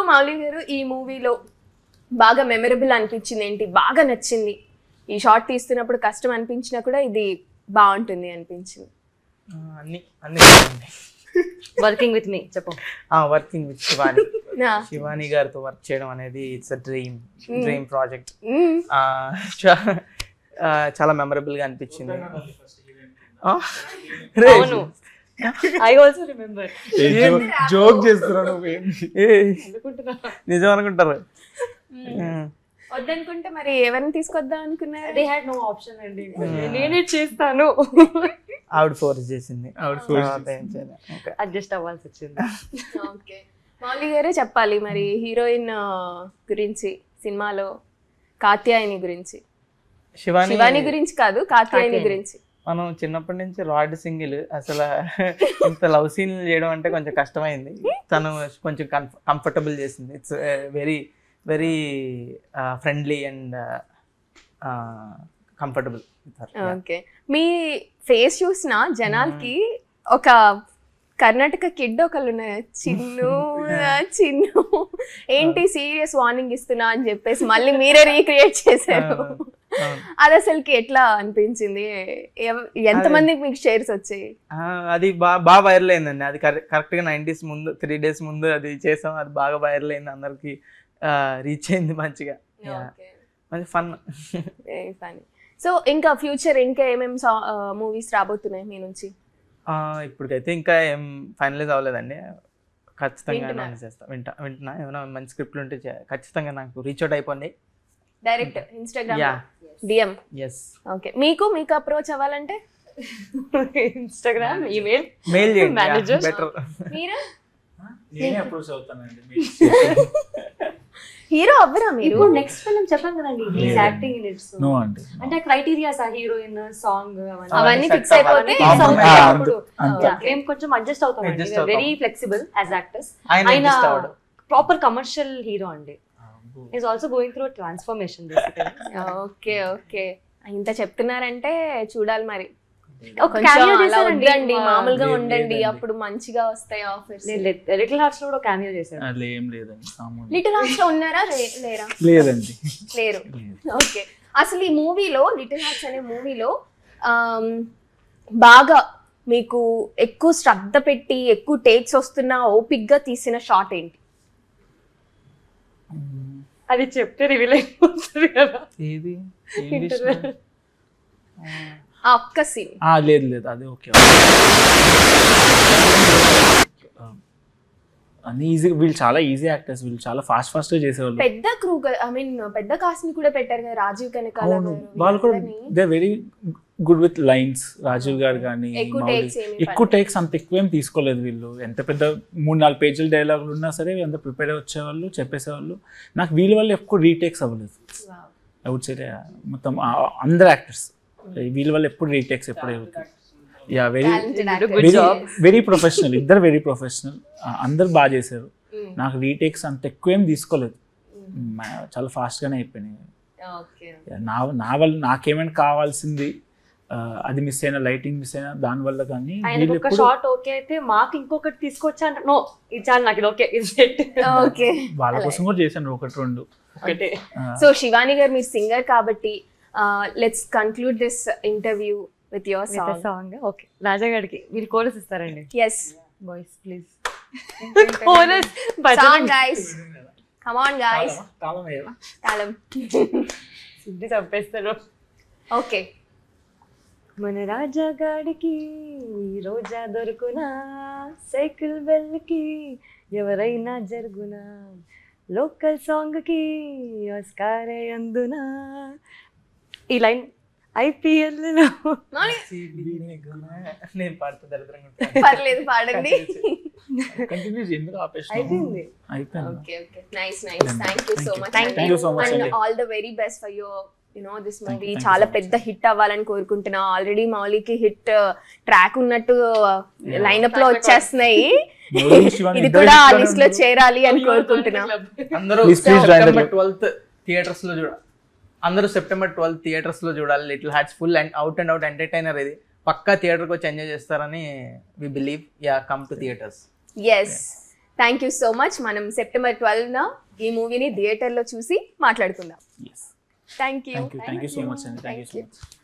మౌలి గారు ఈ మూవీలో బాగా మెమరబుల్ అనిపించింది ఏంటి, బాగా నచ్చింది, ఈ షార్ట్ తీస్తున్నప్పుడు కష్టం అనిపించినా కూడా ఇది బాగుంటుంది అనిపించింది? అన్ని అన్ని వర్కింగ్ విత్ మీ చెప్పు. వర్కింగ్ విత్ శివాని గారితో వర్క్ చేయడం అనేది ఇట్స్ అ డ్రీమ్ ప్రాజెక్ట్. చాలా మెమరబుల్ గా అనిపించింది. I also remember. జోక్ చేస్తున్నాను, నిజం అనుకుంటారు. వద్దనుకుంటే మరి ఎవరిని తీసుకొద్దాం అనుకున్నారు? They had no option అండి, నేనే చేస్తాను. ఆవిడ ఫోర్స్ చేసింది, అడ్జస్ట్ అవ్వాల్సి వచ్చింది. ఓకే, మౌలి గారే చెప్పాలి మరి హీరోయిన్ గురించి, సినిమాలో కాత్యాయని గురించి. శివాని గురించి కాదు, కాత్యాయని గురించి. మనం చిన్నప్పటి నుంచి రాడ్ సింగిల్, అసలు ఇంత లవ్ సీన్ చేయడం అంటే కొంచెం కష్టమైంది. తను కొంచెం కంఫర్టబుల్ చేసింది. It's very very friendly and comfortable. Okay, me face చూసిన జనాలకి ఒక కర్ణాటక కిడ్ ఒకళ్ళు ఉన్నారు, చిన్ను ఏంటి సీరియస్ వార్నింగ్ ఇస్తున్నా అని చెప్పేసి మళ్ళీ మీరే రీక్రియేట్ చేశారు. అది అసలుకి ఎట్లా అనిపించింది? ఎంతమందికి మీకు షేర్స్ వచ్చాయి? అది బాగా వైరల్ అయిందండి. అది కరెక్ట్ గా 90s ముందు 3 days ముందు అది చేసాం. అది బాగా వైరల్ అయింది, అందరికి రీచ్ అయింది మంచిగా. మంచి ఫన్. సో ఇంకా ఫ్యూచర్ ఇంకా ఏమేమి మూవీస్ రాబోతున్నాయి మీ నుంచి? ఇప్పటికైతే ఇంకా ఏం ఫైనలైజ్ అవ్వలేదండి. ఖచ్చితంగా వింటున్నా. ఏమైనా మంచి స్క్రిప్ట్లు ఉంటే ఖచ్చితంగా నాకు రీచ్ అవుట్ అయిపోయింది. Direct Instagram DM. ఓకే, మీకు అప్రోచ్ అవ్వాలంటే ఇన్స్టాగ్రామ్, ఈమెయిల్, మెయిల్ చేయండి, మేనేజర్. బెటర్. మీరు నేనే అప్రోచ్ అవుతానండి. హీరో అవ్వరా మీరు? నెక్స్ట్ ఫిల్మ్ చెప్పాను కదండి, his acting in it. No అండి, అంటే క్రైటీరియాస్, ఆ హీరోయిన్, సాంగ్ అవన్నీ ఫిక్స్ అయిపోతే మేము కొంచెం అడ్జస్ట్ అవుతాం. Very flexible as actors. ఆయన ఆయన ప్రాపర్ కమర్షియల్ హీరో అండి. Is also going through transformation basically. Okay, ఇంత చెప్తున్నారంటే చూడాలి మరి. ఉండండి, మామూలుగా ఉండండి, అప్పుడు మంచిగా వస్తాయి ఆఫర్స్. లిటిల్ హార్ట్స్ లో కూడా క్యామియో చేశారు. అట్లా ఏం లేదండి. లిటిల్ హార్ట్స్ లో ఉన్నారా? లేరా? లేదండి, లేరు. ఓకే, అసలు ఈ మూవీలో, లిటిల్ హార్ట్స్ అనే మూవీలో బాగా మీకు ఎక్కువ శ్రద్ధ పెట్టి ఎక్కువ టేక్స్ వస్తున్న ఓపిక్ గా తీసిన షాట్ ఏంటి? అది చెప్తే రివీల్ అయిపోతుంది కదా. ఏది? ఆ ఒక్క సీన్. లేదు అది ఓకే. అన్ని ఈజీ, వీళ్ళు చాలా ఈజీ యాక్టర్స్, వీళ్ళు చాలా ఫాస్ట్ గా చేసేవాళ్ళు. పెద్ద క్రూ, ఐ మీన్ పెద్ద కాస్ట్ ని కూడా పెట్టారు కదా, రాజీవ్ కనకాల గారు. వాళ్ళు కూడా they very good with lines. Rajeev గారు కానీ ఎక్కువ టేక్స్ అంత ఎక్కువేం తీసుకోలేదు వీళ్ళు. ఎంత పెద్ద 3-4 పేజీల డైలాగులు ఉన్నా సరే ఎంత ప్రిపేర్ వచ్చేవాళ్ళు, చెప్పేసేవాళ్ళు. నాకు వీళ్ళ వల్ల ఎక్కువ రీటేక్స్ అవ్వలేదు. ఐ వుడ్ సే మొత్తం అందరు యాక్టర్స్ వీళ్ళ వల్ల ఎప్పుడు రీటేక్స్ ఎప్పుడు అవుతాయి. యా, వెరీ ప్రొఫెషనల్, ఇద్దరు వెరీ ప్రొఫెషనల్, అందరు బాగా చేశారు. నాకు రీటేక్స్ అంత ఎక్కువేం తీసుకోలేదు, చాలా ఫాస్ట్ గానే అయిపోయినాయి. నా వల్ల నాకేమైనా కావాల్సింది అది మిస్ అయినా, లైటింగ్ మిస్ అయినా దాని వల్ల. కానీ షార్ట్ ఓకే అయితే మాకు ఇంకొకటి తీసుకొచ్చా అంటే నో, ఇది చాలు నాకు, ఇది ఓకే. వాళ్ళ కోసం కూడా చేశాను 1-2. సో శివాని గారు, మీరు సింగర్ కాబట్టి let's conclude this interview with your song. Okay, Raja gariki మీరు chorus ఇస్తారండి. Yes boys please. Chorus song guys, come on guys. తాళం సిద్ధి చంపేస్తారు. ఓకే, మన రాజా గాడికి రోజా దొరుకునా, సైకిల్ బెల్కి ఎవరైనా జరుగునా, లోకల్ సాంగ్ కి ఆస్కారే అందునా. ఈ లైన్ IPL లో నేను పాడుతా, దరిద్రంగా పర్లేదు పాడండి. అయిపోయింది. Okay, nice. Thank you so much and all the very best for your this movie. చాలా పెద్ద హిట్ అవ్వాలని కోరుకుంటున్నా. ఆల్రెడీ మౌలికి హిట్ ట్రాక్ ఉన్నట్టు లైనప్ లో వచ్చేస్తున్నాయి, ఇది కూడా ఆ లిస్ట్ లో చేరాలి అని కోరుకుంటున్నా. అందరూ సెప్టెంబర్ 12th థియేటర్స్ లో చూడాలి. అందరూ సెప్టెంబర్ 12th థియేటర్స్ లో చూడాలి. Little Hearts full and out entertainer. ఇది పక్కా థియేటర్కి వచ్చి ఎంజాయ్ చేస్తారని we believe. Yeah, come to theatres. yes thank you so much. మనం September 12న ఈ మూవీని థియేటర్లో చూసి మాట్లాడుకుందాం. Yes. Thank you Thank you so much, and thank you so much.